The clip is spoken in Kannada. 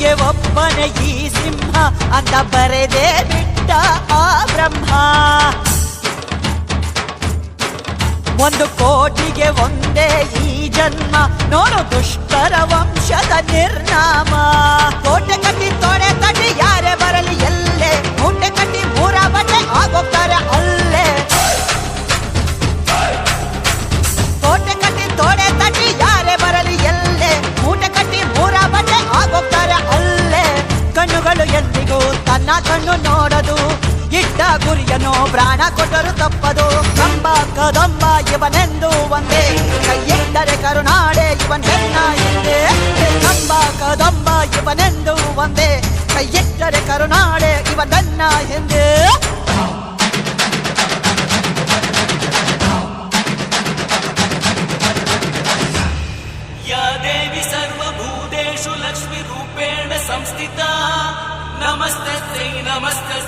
ಕೋಟಿಗೆ ಒಬ್ಬನೇ ಈ ಸಿಂಹ ಅಂತ ಬರೆದೇ ಬಿಟ್ಟ ಆ ಬ್ರಹ್ಮ. 1 ಕೋಟಿಗೆ ಒಂದೇ ಈ ಜನ್ಮ, ನೋಡು ದುಷ್ಟರ ವಂಶದ ನಿರ್ನಾಮ. ಕೋಟೆ ಕಟ್ಟಿ ತೊಡೆ ತಟ್ಟಿ ಯಾರೇ ಬರಲಿ ಎಲ್ಲೇ, ಮೂಟೆ ಕಟ್ಟಿ 3 ಬಟ್ಟೆ ಆಗೋಗ್ತಾರೆ ಅಲ್ಲೇ. ಕೋಟೆ ಕಟ್ಟಿ ತೊಡೆ ತಟ್ಟಿ ಯಾರೇ ಬರಲಿ ಎಲ್ಲೇ, ಮೂಟೆ ಕಟ್ಟಿ 3 ಬಟ್ಟೆ ಆಗೋಗ್ತಾರೆ ಅಲ್ಲೇ. ಕಣ್ಣುಗಳು ಎಂದಿಗೂ ತನ್ನ ಕಣ್ಣು ನೋಡದು, ಇಟ್ಟ ಗುರಿಯನ್ನು ಪ್ರಾಣ ಕೊಟ್ಟರು ತಪ್ಪದು. ಕಂಬ ಕದಂಬ ಇವನೆಂದು ಒಂದೇ, ಕೈಯಿಟ್ಟರೆ ಕರುನಾಡೆ ಇವನ್ ಹೆಣ್ಣ ಹಿಂದೆ. ಕಂಬ ಕದಂಬ ಇವನೆಂದು ಒಂದೇ, ಕೈಯಿಟ್ಟರೆ ಕರುನಾಡೆ ಇವನನ್ನ ಹಿಂದೆ. या देवी सर्वभूतेषु लक्ष्मीरूपेण संस्थिता, नमस्तस्यै नमस्तस्यै.